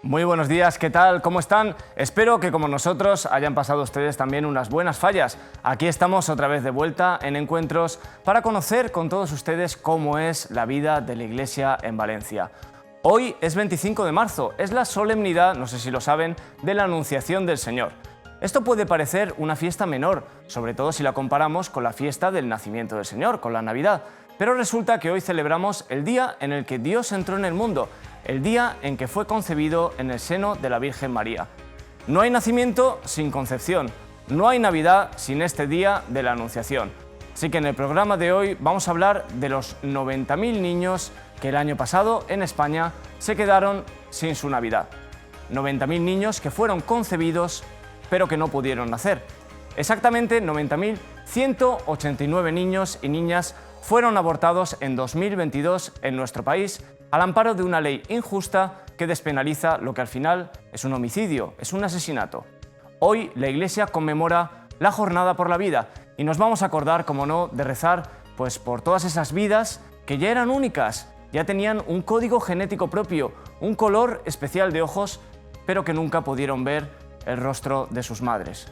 Muy buenos días, ¿qué tal? ¿Cómo están? Espero que como nosotros hayan pasado ustedes también unas buenas fallas. Aquí estamos otra vez de vuelta en Encuentros para conocer con todos ustedes cómo es la vida de la Iglesia en Valencia. Hoy es 25 de marzo, es la solemnidad, no sé si lo saben, de la Anunciación del Señor. Esto puede parecer una fiesta menor, sobre todo si la comparamos con la fiesta del nacimiento del Señor, con la Navidad. Pero resulta que hoy celebramos el día en el que Dios entró en el mundo, el día en que fue concebido en el seno de la Virgen María. No hay nacimiento sin concepción, no hay Navidad sin este día de la Anunciación. Así que en el programa de hoy vamos a hablar de los 90.000 niños que el año pasado en España se quedaron sin su Navidad. 90.000 niños que fueron concebidos pero que no pudieron nacer. Exactamente 90.189 niños y niñas fueron abortados en 2022 en nuestro país al amparo de una ley injusta que despenaliza lo que al final es un homicidio, es un asesinato. Hoy la Iglesia conmemora la Jornada por la Vida y nos vamos a acordar, como no, de rezar pues por todas esas vidas que ya eran únicas, ya tenían un código genético propio, un color especial de ojos, pero que nunca pudieron ver el rostro de sus madres.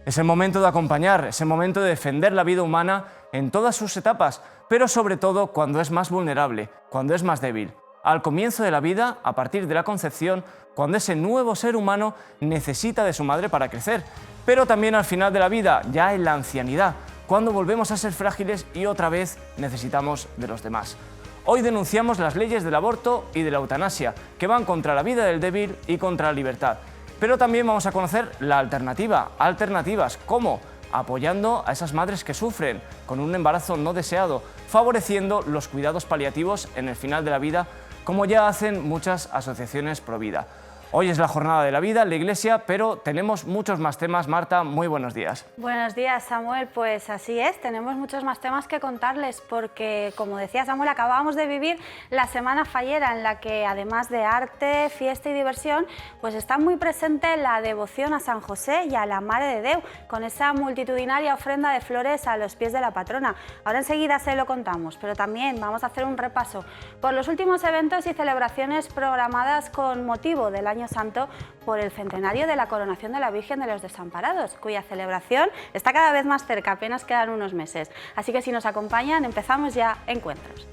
Es el momento de acompañar, es el momento de defender la vida humana en todas sus etapas, pero sobre todo cuando es más vulnerable, cuando es más débil. Al comienzo de la vida, a partir de la concepción, cuando ese nuevo ser humano necesita de su madre para crecer, pero también al final de la vida, ya en la ancianidad, cuando volvemos a ser frágiles y otra vez necesitamos de los demás. Hoy denunciamos las leyes del aborto y de la eutanasia, que van contra la vida del débil y contra la libertad. Pero también vamos a conocer la alternativa, alternativas, ¿cómo? Apoyando a esas madres que sufren con un embarazo no deseado, favoreciendo los cuidados paliativos en el final de la vida, como ya hacen muchas asociaciones pro vida. Hoy es la Jornada de la Vida en la Iglesia, pero tenemos muchos más temas. Marta, muy buenos días. Buenos días, Samuel. Pues así es, tenemos muchos más temas que contarles porque, como decía Samuel, acabamos de vivir la Semana Fallera, en la que además de arte, fiesta y diversión, pues está muy presente la devoción a San José y a la Mare de Déu, con esa multitudinaria ofrenda de flores a los pies de la patrona. Ahora enseguida se lo contamos, pero también vamos a hacer un repaso por los últimos eventos y celebraciones programadas con motivo del Año Santo por el centenario de la coronación de la Virgen de los Desamparados, cuya celebración está cada vez más cerca, apenas quedan unos meses. Así que si nos acompañan, empezamos ya Encuentros.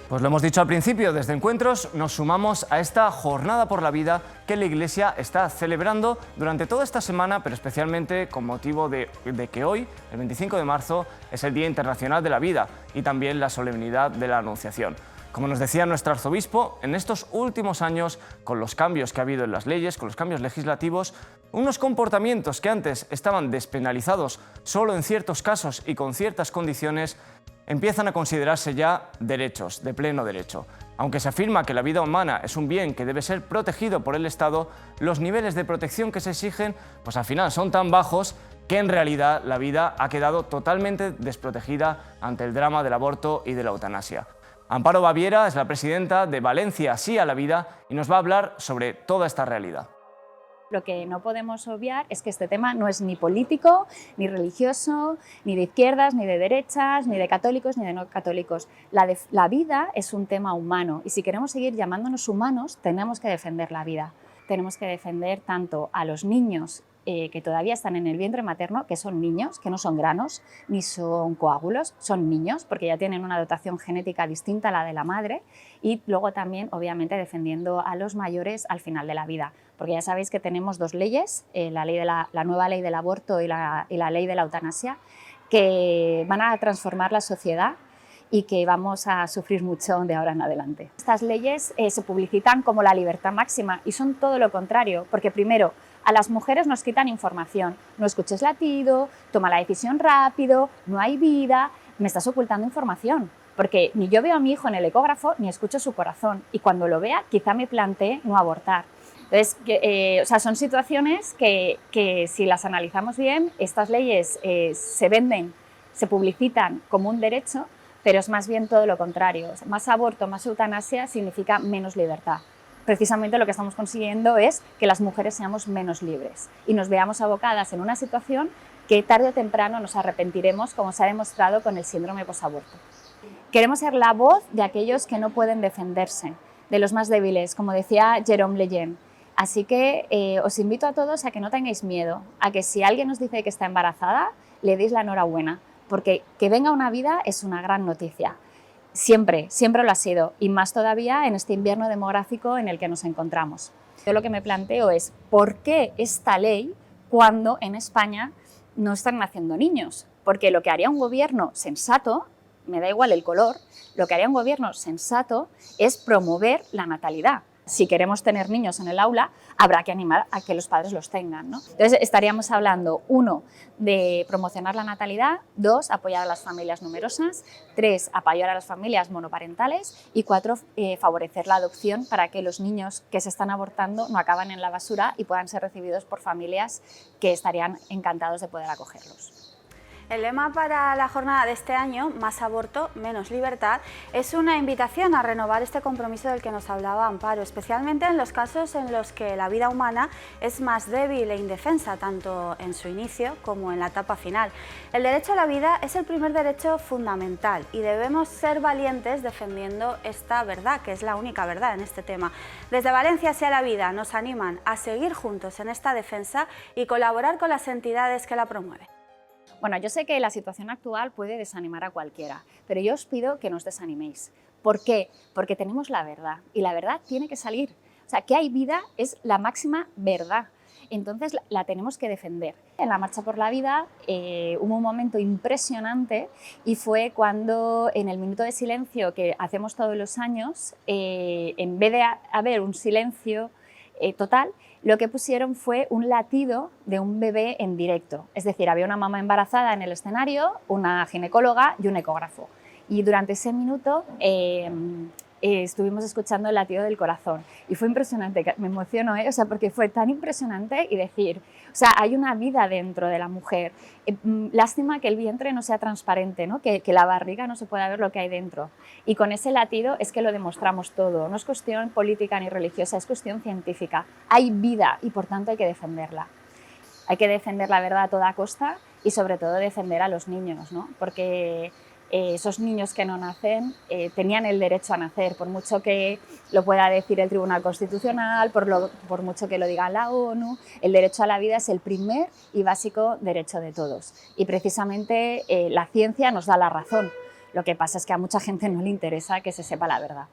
Pues lo hemos dicho al principio, desde Encuentros nos sumamos a esta Jornada por la Vida que la Iglesia está celebrando durante toda esta semana, pero especialmente con motivo de que hoy, el 25 de marzo, es el Día Internacional de la Vida y también la solemnidad de la Anunciación. Como nos decía nuestro arzobispo, en estos últimos años, con los cambios que ha habido en las leyes, con los cambios legislativos, unos comportamientos que antes estaban despenalizados solo en ciertos casos y con ciertas condiciones, empiezan a considerarse ya derechos, de pleno derecho. Aunque se afirma que la vida humana es un bien que debe ser protegido por el Estado, los niveles de protección que se exigen, pues al final son tan bajos que en realidad la vida ha quedado totalmente desprotegida ante el drama del aborto y de la eutanasia. Amparo Baviera es la presidenta de Valencia Sí a la Vida y nos va a hablar sobre toda esta realidad. Lo que no podemos obviar es que este tema no es ni político, ni religioso, ni de izquierdas, ni de derechas, ni de católicos, ni de no católicos. La vida es un tema humano y si queremos seguir llamándonos humanos, tenemos que defender la vida. Tenemos que defender tanto a los niños que todavía están en el vientre materno, que son niños, que no son granos, ni son coágulos, son niños, porque ya tienen una dotación genética distinta a la de la madre, y luego también, obviamente, defendiendo a los mayores al final de la vida, porque ya sabéis que tenemos dos leyes, la nueva ley del aborto y la ley de la eutanasia, que van a transformar la sociedad y que vamos a sufrir mucho de ahora en adelante. Estas leyes se publicitan como la libertad máxima y son todo lo contrario, porque primero, a las mujeres nos quitan información, no escuches latido, toma la decisión rápido, no hay vida, me estás ocultando información, porque ni yo veo a mi hijo en el ecógrafo ni escucho su corazón y cuando lo vea quizá me plantee no abortar. Entonces, son situaciones que si las analizamos bien, estas leyes se venden, se publicitan como un derecho, pero es más bien todo lo contrario. Más aborto, más eutanasia significa menos libertad. Precisamente lo que estamos consiguiendo es que las mujeres seamos menos libres y nos veamos abocadas en una situación que tarde o temprano nos arrepentiremos, como se ha demostrado con el síndrome posaborto. Queremos ser la voz de aquellos que no pueden defenderse, de los más débiles, como decía Jérôme Lejeune. Así que os invito a todos a que no tengáis miedo, a que si alguien os dice que está embarazada, le deis la enhorabuena, porque que venga una vida es una gran noticia. Siempre lo ha sido, y más todavía en este invierno demográfico en el que nos encontramos. Yo lo que me planteo es, ¿por qué esta ley cuando en España no están naciendo niños? Porque lo que haría un gobierno sensato, me da igual el color, lo que haría un gobierno sensato es promover la natalidad. Si queremos tener niños en el aula, habrá que animar a que los padres los tengan, ¿no? Entonces estaríamos hablando, 1, de promocionar la natalidad, 2, apoyar a las familias numerosas, 3, apoyar a las familias monoparentales y 4, favorecer la adopción para que los niños que se están abortando no acaben en la basura y puedan ser recibidos por familias que estarían encantados de poder acogerlos. El lema para la jornada de este año, Más aborto, menos libertad, es una invitación a renovar este compromiso del que nos hablaba Amparo, especialmente en los casos en los que la vida humana es más débil e indefensa, tanto en su inicio como en la etapa final. El derecho a la vida es el primer derecho fundamental y debemos ser valientes defendiendo esta verdad, que es la única verdad en este tema. Desde Valencia hacia la vida nos animan a seguir juntos en esta defensa y colaborar con las entidades que la promueven. Bueno, yo sé que la situación actual puede desanimar a cualquiera, pero yo os pido que no os desaniméis. ¿Por qué? Porque tenemos la verdad y la verdad tiene que salir. O sea, que hay vida es la máxima verdad. Entonces la tenemos que defender. En la Marcha por la Vida hubo un momento impresionante y fue cuando en el minuto de silencio que hacemos todos los años, en vez de haber un silencio total, lo que pusieron fue un latido de un bebé en directo. Es decir, había una mamá embarazada en el escenario, una ginecóloga y un ecógrafo. Y durante ese minuto estuvimos escuchando el latido del corazón. Y fue impresionante, me emociono, o sea, porque fue tan impresionante y decir, o sea, hay una vida dentro de la mujer. Lástima que el vientre no sea transparente, ¿no? Que la barriga no se pueda ver lo que hay dentro. Y con ese latido es que lo demostramos todo. No es cuestión política ni religiosa, es cuestión científica. Hay vida y por tanto hay que defenderla. Hay que defender la verdad a toda costa y sobre todo defender a los niños, ¿no? Porque esos niños que no nacen tenían el derecho a nacer, por mucho que lo pueda decir el Tribunal Constitucional, por mucho que lo diga la ONU, el derecho a la vida es el primer y básico derecho de todos. Y precisamente la ciencia nos da la razón. Lo que pasa es que a mucha gente no le interesa que se sepa la verdad.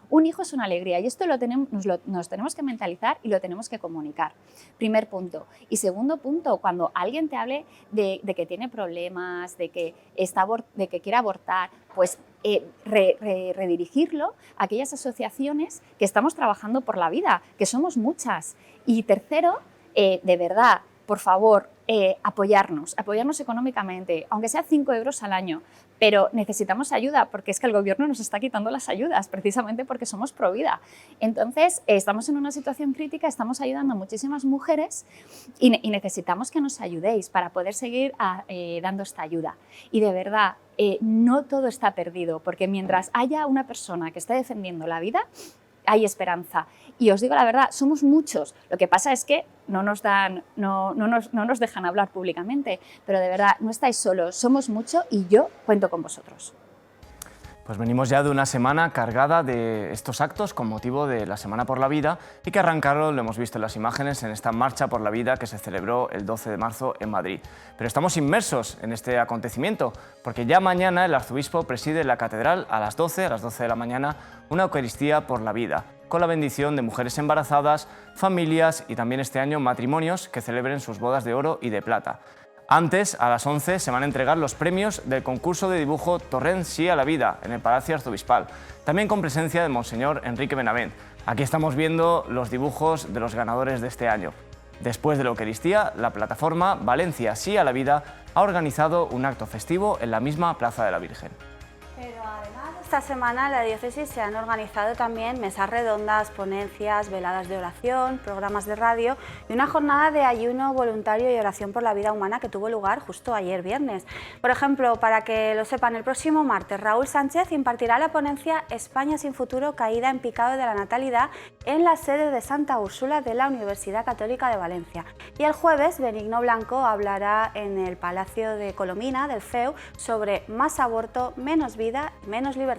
Un hijo es una alegría y esto nos tenemos que mentalizar y lo tenemos que comunicar. Primer punto. Y segundo punto, cuando alguien te hable de que tiene problemas, de que quiere abortar, pues redirigirlo a aquellas asociaciones que estamos trabajando por la vida, que somos muchas. Y tercero, de verdad, por favor, apoyarnos económicamente, aunque sea 5 euros al año, pero necesitamos ayuda porque es que el gobierno nos está quitando las ayudas precisamente porque somos pro vida. Entonces, estamos en una situación crítica, estamos ayudando a muchísimas mujeres y necesitamos que nos ayudéis para poder seguir dando esta ayuda. Y de verdad, no todo está perdido, porque mientras haya una persona que esté defendiendo la vida, hay esperanza. Y os digo la verdad, somos muchos. Lo que pasa es que no nos dejan hablar públicamente, pero de verdad, no estáis solos, somos muchos y yo cuento con vosotros. Pues venimos ya de una semana cargada de estos actos con motivo de la Semana por la Vida y que arrancaron, lo hemos visto en las imágenes, en esta Marcha por la Vida que se celebró el 12 de marzo en Madrid. Pero estamos inmersos en este acontecimiento porque ya mañana el arzobispo preside en la catedral a las 12 de la mañana, una Eucaristía por la Vida, con la bendición de mujeres embarazadas, familias y también este año matrimonios que celebren sus bodas de oro y de plata. Antes, a las 11, se van a entregar los premios del concurso de dibujo Torrent Sí a la Vida en el Palacio Arzobispal, también con presencia de Monseñor Enrique Benavent. Aquí estamos viendo los dibujos de los ganadores de este año. Después de la Eucaristía, la plataforma Valencia Sí a la Vida ha organizado un acto festivo en la misma Plaza de la Virgen. Pero además esta semana en la diócesis se han organizado también mesas redondas, ponencias, veladas de oración, programas de radio y una jornada de ayuno voluntario y oración por la vida humana que tuvo lugar justo ayer viernes. Por ejemplo, para que lo sepan, el próximo martes Raúl Sánchez impartirá la ponencia España sin futuro, caída en picado de la natalidad en la sede de Santa Úrsula de la Universidad Católica de Valencia. Y el jueves Benigno Blanco hablará en el Palacio de Colomina del CEU sobre más aborto, menos vida y menos libertad.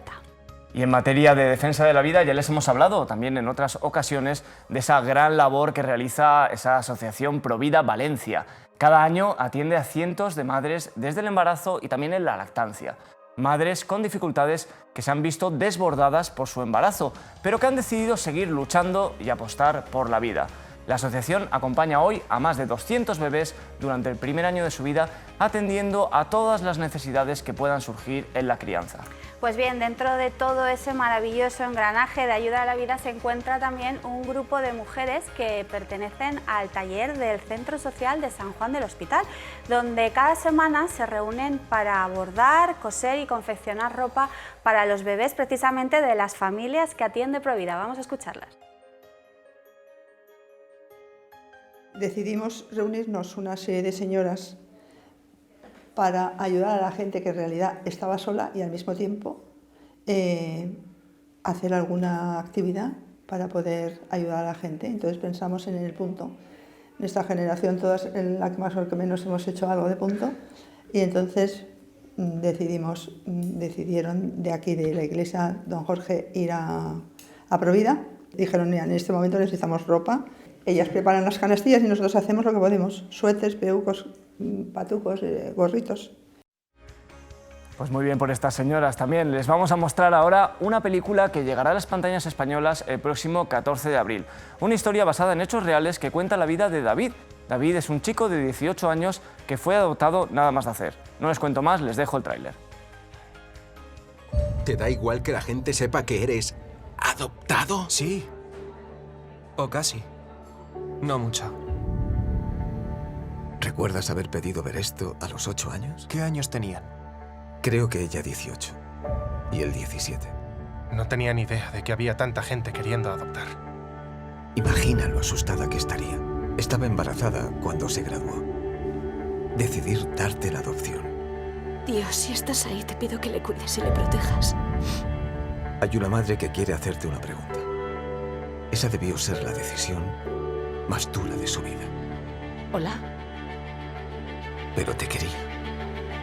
Y en materia de defensa de la vida ya les hemos hablado también en otras ocasiones de esa gran labor que realiza esa asociación Provida Valencia. Cada año atiende a cientos de madres desde el embarazo y también en la lactancia. Madres con dificultades que se han visto desbordadas por su embarazo, pero que han decidido seguir luchando y apostar por la vida. La asociación acompaña hoy a más de 200 bebés durante el primer año de su vida, atendiendo a todas las necesidades que puedan surgir en la crianza. Pues bien, dentro de todo ese maravilloso engranaje de ayuda a la vida se encuentra también un grupo de mujeres que pertenecen al taller del Centro Social de San Juan del Hospital, donde cada semana se reúnen para bordar, coser y confeccionar ropa para los bebés precisamente de las familias que atiende Provida. Vamos a escucharlas. Decidimos reunirnos una serie de señoras para ayudar a la gente que en realidad estaba sola y al mismo tiempo hacer alguna actividad para poder ayudar a la gente. Entonces pensamos en el punto. Nuestra generación, todas en la que más o menos hemos hecho algo de punto, y entonces decidieron de aquí, de la iglesia Don Jorge, ir a Provida. Dijeron, mira, en este momento necesitamos ropa. Ellas preparan las canastillas y nosotros hacemos lo que podemos, suéteres, peucos, patucos, gorritos. Pues muy bien por estas señoras también. Les vamos a mostrar ahora una película que llegará a las pantallas españolas el próximo 14 de abril. Una historia basada en hechos reales que cuenta la vida de David. David es un chico de 18 años que fue adoptado nada más nacer. No les cuento más, les dejo el tráiler. ¿Te da igual que la gente sepa que eres adoptado? Sí. O casi. No mucho. ¿Recuerdas haber pedido ver esto a los 8 años? ¿Qué años tenían? Creo que ella 18 y él 17. No tenía ni idea de que había tanta gente queriendo adoptar. Imagina lo asustada que estaría. Estaba embarazada cuando se graduó. Decidir darte la adopción. Dios, si estás ahí, te pido que le cuides y le protejas. Hay una madre que quiere hacerte una pregunta. Esa debió ser la decisión más dura de su vida. Hola. Pero te quería.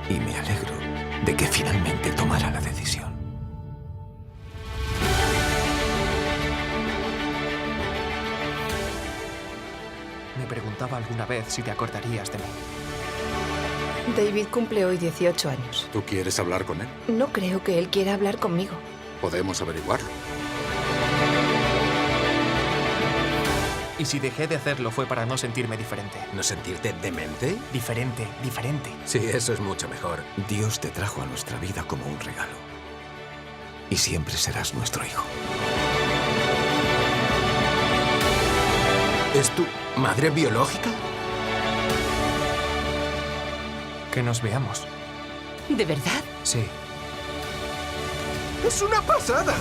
Y me alegro de que finalmente tomara la decisión. Me preguntaba alguna vez si te acordarías de mí. David cumple hoy 18 años. ¿Tú quieres hablar con él? No creo que él quiera hablar conmigo. Podemos averiguarlo. Y si dejé de hacerlo fue para no sentirme diferente. ¿No sentirte demente? Diferente. Sí, eso es mucho mejor. Dios te trajo a nuestra vida como un regalo. Y siempre serás nuestro hijo. ¿Es tu madre biológica? Que nos veamos. ¿De verdad? Sí. ¡Es una pasada!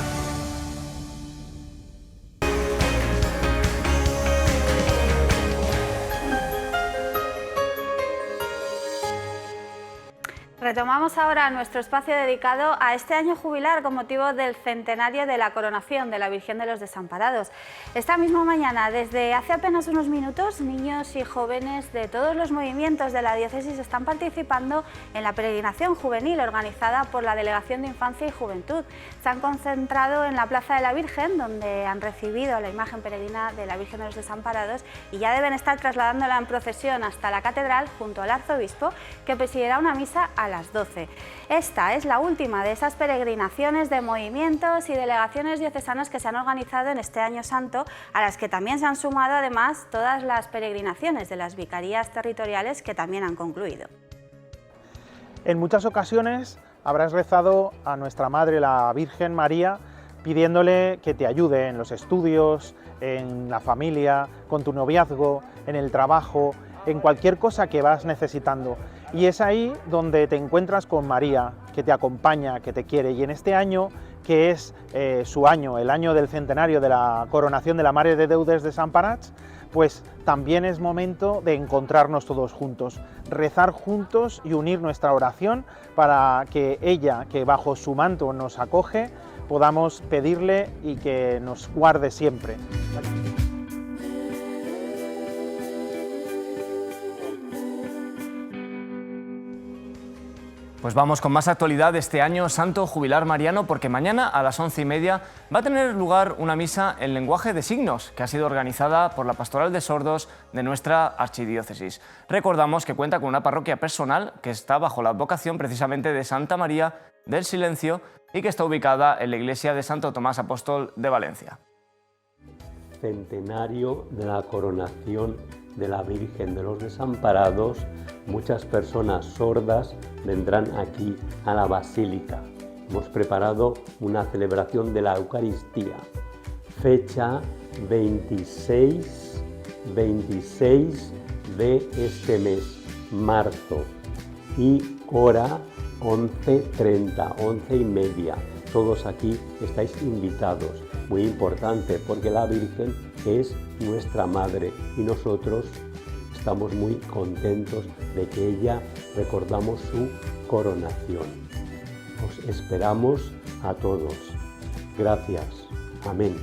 Retomamos ahora nuestro espacio dedicado a este año jubilar con motivo del centenario de la coronación de la Virgen de los Desamparados. Esta misma mañana, desde hace apenas unos minutos, niños y jóvenes de todos los movimientos de la diócesis están participando en la peregrinación juvenil organizada por la Delegación de Infancia y Juventud. Se han concentrado en la Plaza de la Virgen, donde han recibido la imagen peregrina de la Virgen de los Desamparados y ya deben estar trasladándola en procesión hasta la catedral junto al arzobispo, que presidirá una misa a las 12. Esta es la última de esas peregrinaciones de movimientos y delegaciones diocesanas que se han organizado en este año santo, a las que también se han sumado además todas las peregrinaciones de las vicarías territoriales que también han concluido. En muchas ocasiones habrás rezado a nuestra Madre, la Virgen María, pidiéndole que te ayude en los estudios, en la familia, con tu noviazgo, en el trabajo, en cualquier cosa que vas necesitando. Y es ahí donde te encuentras con María, que te acompaña, que te quiere. Y en este año que es su año, el año del centenario de la coronación de la Mare de Déu dels Desemparats, pues también es momento de encontrarnos todos juntos, rezar juntos y unir nuestra oración para que ella, que bajo su manto nos acoge, podamos pedirle y que nos guarde siempre. Pues vamos con más actualidad de este año santo jubilar mariano, porque mañana a las 11:30 va a tener lugar una misa en lenguaje de signos que ha sido organizada por la Pastoral de Sordos de nuestra archidiócesis. Recordamos que cuenta con una parroquia personal que está bajo la advocación precisamente de Santa María del Silencio y que está ubicada en la iglesia de Santo Tomás Apóstol de Valencia. Centenario de la coronación de la Virgen de los Desamparados, muchas personas sordas vendrán aquí a la Basílica. Hemos preparado una celebración de la Eucaristía, fecha 26 de este mes, marzo, y hora 11:30, 11:30. Todos aquí estáis invitados. Muy importante, porque la Virgen es nuestra Madre y nosotros estamos muy contentos de que ella recordamos su coronación. Os esperamos a todos. Gracias. Amén.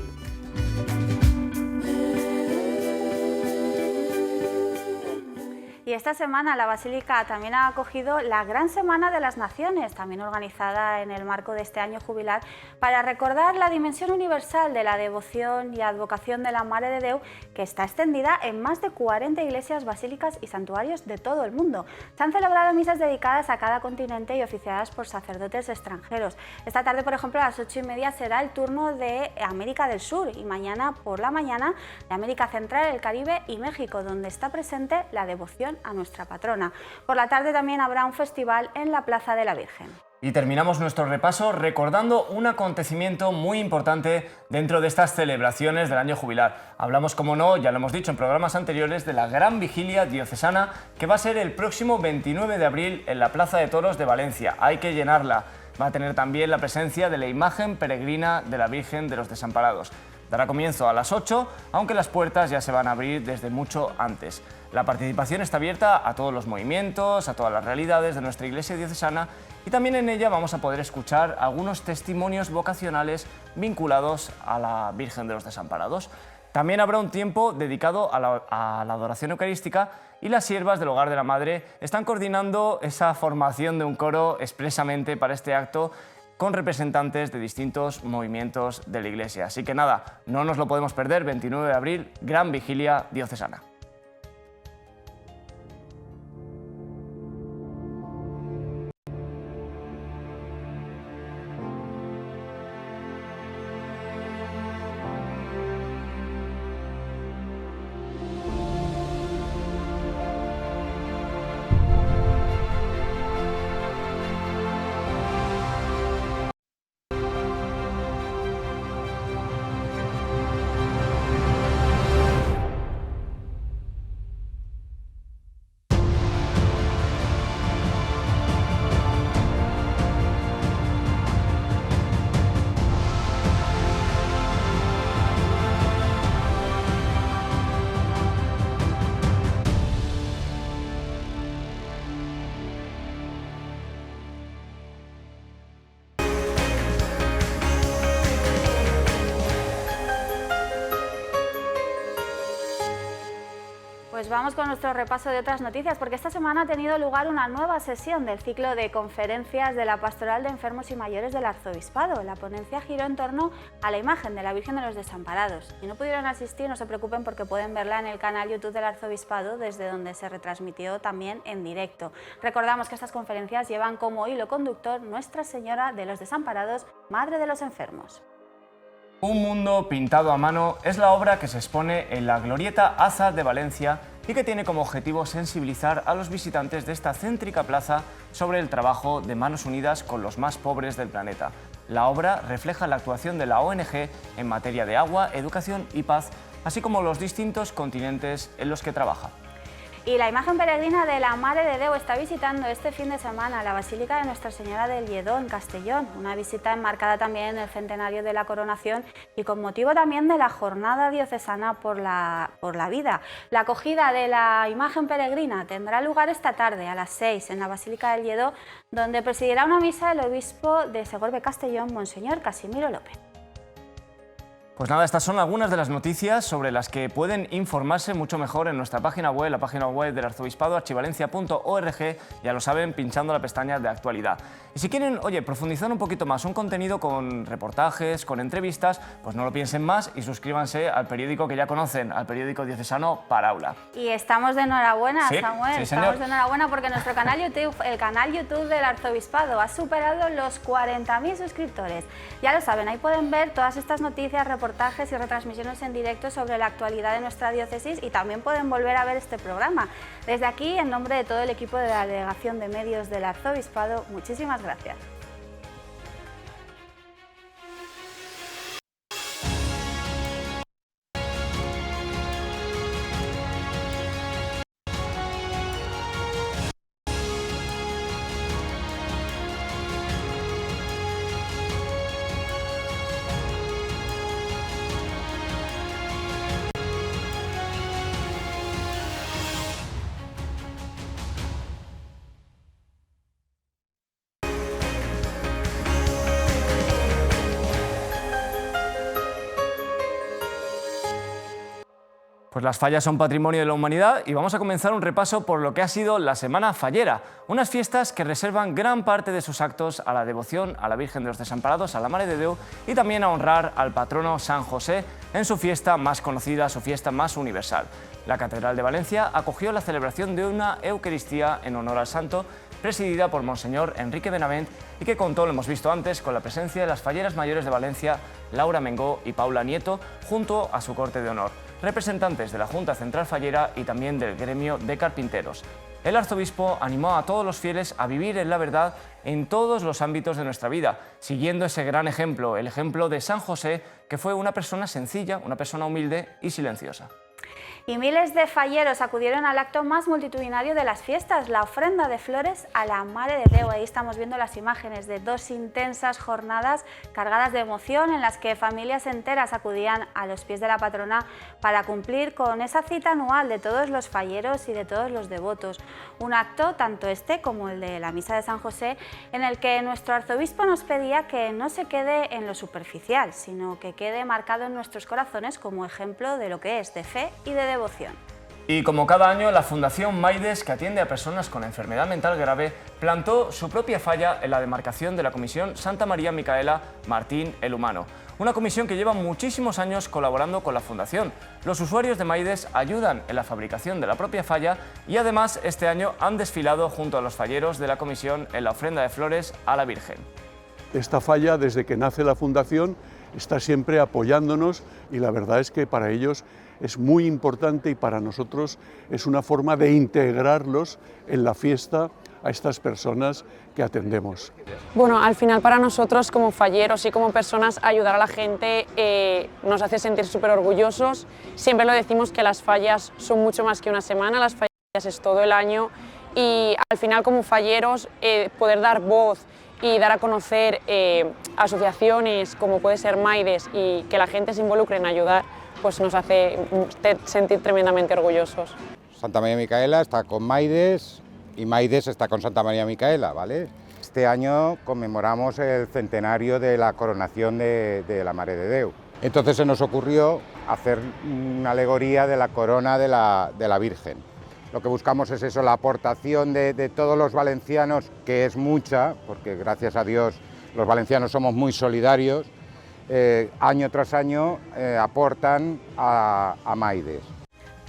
Y esta semana la Basílica también ha acogido la Gran Semana de las Naciones, también organizada en el marco de este año jubilar, para recordar la dimensión universal de la devoción y advocación de la Mare de Déu, que está extendida en más de 40 iglesias, basílicas y santuarios de todo el mundo. Se han celebrado misas dedicadas a cada continente y oficiadas por sacerdotes extranjeros. Esta tarde, por ejemplo, a las 8:30 será el turno de América del Sur y mañana por la mañana de América Central, el Caribe y México, donde está presente la devoción a nuestra patrona. Por la tarde también habrá un festival en la Plaza de la Virgen. Y terminamos nuestro repaso recordando un acontecimiento muy importante dentro de estas celebraciones del año jubilar. Hablamos, como no, ya lo hemos dicho en programas anteriores, de la Gran Vigilia Diocesana, que va a ser el próximo 29 de abril en la Plaza de Toros de Valencia. Hay que llenarla. Va a tener también la presencia de la imagen peregrina de la Virgen de los Desamparados. Dará comienzo a las 8, aunque las puertas ya se van a abrir desde mucho antes. La participación está abierta a todos los movimientos, a todas las realidades de nuestra Iglesia diocesana, y también en ella vamos a poder escuchar algunos testimonios vocacionales vinculados a la Virgen de los Desamparados. También habrá un tiempo dedicado a la adoración eucarística, y las siervas del Hogar de la Madre están coordinando esa formación de un coro expresamente para este acto, con representantes de distintos movimientos de la Iglesia. Así que nada, no nos lo podemos perder, 29 de abril, Gran Vigilia Diocesana. Pues vamos con nuestro repaso de otras noticias, porque esta semana ha tenido lugar una nueva sesión del ciclo de conferencias de la Pastoral de Enfermos y Mayores del Arzobispado. La ponencia giró en torno a la imagen de la Virgen de los Desamparados. Si no pudieron asistir, no se preocupen, porque pueden verla en el canal YouTube del Arzobispado, desde donde se retransmitió también en directo. Recordamos que estas conferencias llevan como hilo conductor Nuestra Señora de los Desamparados, Madre de los Enfermos. Un mundo pintado a mano es la obra que se expone en la Glorieta Aza de Valencia y que tiene como objetivo sensibilizar a los visitantes de esta céntrica plaza sobre el trabajo de manos unidas con los más pobres del planeta. La obra refleja la actuación de la ONG en materia de agua, educación y paz, así como los distintos continentes en los que trabaja. Y la imagen peregrina de la Mare de Déu está visitando este fin de semana la Basílica de Nuestra Señora del Lledó en Castellón, una visita enmarcada también en el centenario de la coronación y con motivo también de la Jornada Diocesana por la Vida. La acogida de la imagen peregrina tendrá lugar esta tarde a las 6 en la Basílica del Lledó, donde presidirá una misa el obispo de Segorbe Castellón, Monseñor Casimiro López. Pues nada, estas son algunas de las noticias sobre las que pueden informarse mucho mejor en nuestra página web, la página web del Arzobispado, archivalencia.org, ya lo saben, pinchando la pestaña de actualidad. Y si quieren, oye, profundizar un poquito más, un contenido con reportajes, con entrevistas, pues no lo piensen más y suscríbanse al periódico que ya conocen, al periódico diocesano Paraula. Y estamos de enhorabuena, ¿Sí? Samuel, Sí, estamos señor. de enhorabuena porque nuestro canal YouTube, el canal YouTube del Arzobispado, ha superado los 40.000 suscriptores. Ya lo saben, ahí pueden ver todas estas noticias, reportajes y retransmisiones en directo sobre la actualidad de nuestra diócesis y también pueden volver a ver este programa. Desde aquí, en nombre de todo el equipo de la Delegación de Medios del Arzobispado, muchísimas gracias. Pues las fallas son patrimonio de la humanidad y vamos a comenzar un repaso por lo que ha sido la Semana Fallera, unas fiestas que reservan gran parte de sus actos a la devoción a la Virgen de los Desamparados, a la Mare de Déu, y también a honrar al patrono San José en su fiesta más conocida, su fiesta más universal. La Catedral de Valencia acogió la celebración de una Eucaristía en honor al santo, presidida por Monseñor Enrique Benavent y que contó, lo hemos visto antes, con la presencia de las falleras mayores de Valencia, Laura Mengó y Paula Nieto, junto a su corte de honor, representantes de la Junta Central Fallera y también del gremio de carpinteros. El arzobispo animó a todos los fieles a vivir en la verdad en todos los ámbitos de nuestra vida, siguiendo ese gran ejemplo, el ejemplo de San José, que fue una persona sencilla, una persona humilde y silenciosa. Y miles de falleros acudieron al acto más multitudinario de las fiestas, la ofrenda de flores a la Mare de Déu. Ahí estamos viendo las imágenes de dos intensas jornadas cargadas de emoción en las que familias enteras acudían a los pies de la patrona para cumplir con esa cita anual de todos los falleros y de todos los devotos. Un acto, tanto este como el de la Misa de San José, en el que nuestro arzobispo nos pedía que no se quede en lo superficial, sino que quede marcado en nuestros corazones como ejemplo de lo que es de fe y de devoción. Y como cada año, la Fundación Maides, que atiende a personas con enfermedad mental grave, plantó su propia falla en la demarcación de la Comisión Santa María Micaela Martín el Humano. Una comisión que lleva muchísimos años colaborando con la Fundación. Los usuarios de Maides ayudan en la fabricación de la propia falla y además este año han desfilado junto a los falleros de la comisión en la ofrenda de flores a la Virgen. Esta falla, desde que nace la Fundación, está siempre apoyándonos y la verdad es que para ellos es muy importante y para nosotros es una forma de integrarlos en la fiesta a estas personas que atendemos. Bueno, al final para nosotros como falleros y como personas ayudar a la gente nos hace sentir súper orgullosos. Siempre lo decimos que las fallas son mucho más que una semana, las fallas es todo el año y al final como falleros poder dar voz y dar a conocer asociaciones como puede ser Maides y que la gente se involucre en ayudar, pues nos hace sentir tremendamente orgullosos. Santa María Micaela está con Maides y Maides está con Santa María Micaela, ¿vale? Este año conmemoramos el centenario de la coronación de la Mare de Déu. Entonces se nos ocurrió hacer una alegoría de la corona de la Virgen. Lo que buscamos es eso, la aportación de todos los valencianos, que es mucha, porque gracias a Dios los valencianos somos muy solidarios, año tras año aportan a Maides.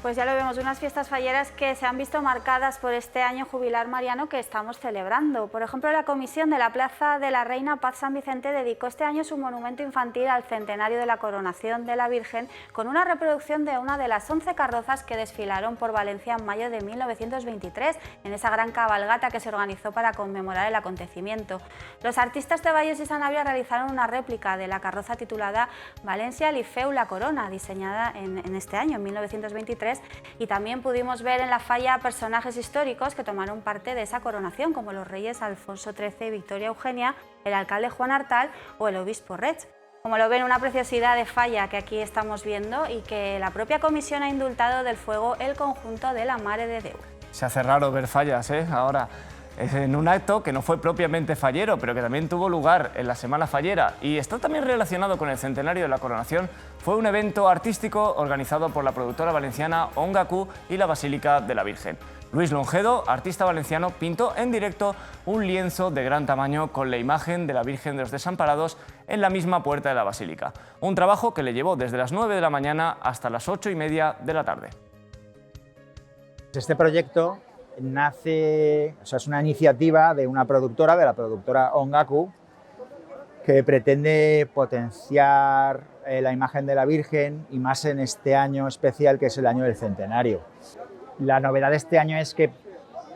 Pues ya lo vemos, unas fiestas falleras que se han visto marcadas por este año jubilar mariano que estamos celebrando. Por ejemplo, la Comisión de la Plaza de la Reina Paz San Vicente dedicó este año su monumento infantil al centenario de la coronación de la Virgen con una reproducción de una de las 11 carrozas que desfilaron por Valencia en mayo de 1923, en esa gran cabalgata que se organizó para conmemorar el acontecimiento. Los artistas de Valles y Sanabria realizaron una réplica de la carroza titulada Valencia Liceu la Corona, diseñada en este año, en 1923, mujeres, y también pudimos ver en la falla personajes históricos que tomaron parte de esa coronación, como los reyes Alfonso XIII y Victoria Eugenia, el alcalde Juan Artal o el obispo Reig. Como lo ven, una preciosidad de falla que aquí estamos viendo y que la propia comisión ha indultado del fuego el conjunto de la Mare de Déu. Se hace raro ver fallas, ahora, en un acto que no fue propiamente fallero, pero que también tuvo lugar en la Semana Fallera y está también relacionado con el centenario de la coronación. Fue un evento artístico organizado por la productora valenciana Ongaku y la Basílica de la Virgen. Luis Longedo, artista valenciano, pintó en directo un lienzo de gran tamaño con la imagen de la Virgen de los Desamparados en la misma puerta de la basílica. Un trabajo que le llevó desde las 9 de la mañana hasta las 8:30 de la tarde. Este proyecto nace, es una iniciativa de una productora, de la productora Ongaku, que pretende potenciar la imagen de la Virgen y más en este año especial que es el año del centenario. La novedad de este año es que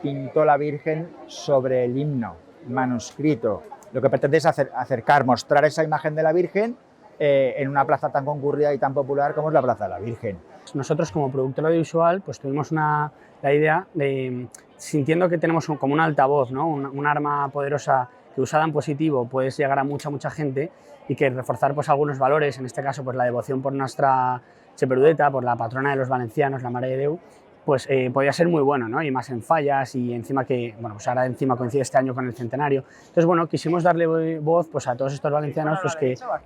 pintó la Virgen sobre el himno manuscrito. Lo que pretende es acercar, mostrar esa imagen de la Virgen en una plaza tan concurrida y tan popular como es la Plaza de la Virgen. Nosotros como productora audiovisual pues tuvimos la idea de, sintiendo que tenemos como un altavoz, ¿no? un arma poderosa que usada en positivo puedes llegar a mucha gente y que reforzar pues algunos valores, en este caso pues la devoción por nuestra Cheperudeta, por la patrona de los valencianos, la Mare de Déu, pues podía ser muy bueno, ¿no? Y más en fallas y encima que, bueno, pues ahora encima coincide este año con el centenario. Entonces, bueno, quisimos darle voz pues a todos estos valencianos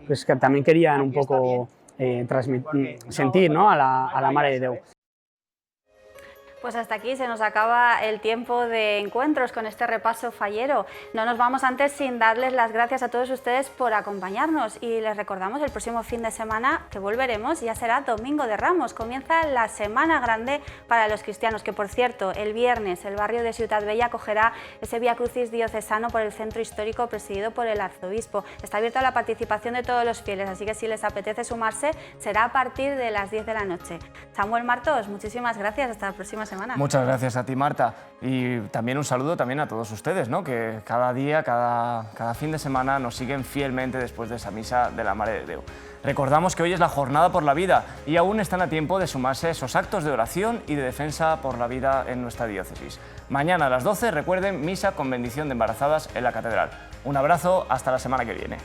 pues que también querían un poco sentir, ¿no? a la Mare de Déu. Pues hasta aquí se nos acaba el tiempo de encuentros con este repaso fallero. No nos vamos antes sin darles las gracias a todos ustedes por acompañarnos y les recordamos el próximo fin de semana que volveremos, ya será Domingo de Ramos. Comienza la Semana Grande para los cristianos, que por cierto el viernes el barrio de Ciutat Bella acogerá ese Vía Crucis diocesano por el centro histórico presidido por el arzobispo. Está abierto a la participación de todos los fieles, así que si les apetece sumarse será a partir de las 10 de la noche. Samuel Martos, muchísimas gracias, hasta la próxima semana. Muchas gracias a ti, Marta, y también un saludo también a todos ustedes, ¿no? Que cada día, cada fin de semana nos siguen fielmente después de esa misa de la Mare de Déu. Recordamos que hoy es la Jornada por la Vida y aún están a tiempo de sumarse a esos actos de oración y de defensa por la vida en nuestra diócesis. Mañana a las 12, recuerden, misa con bendición de embarazadas en la catedral. Un abrazo, hasta la semana que viene.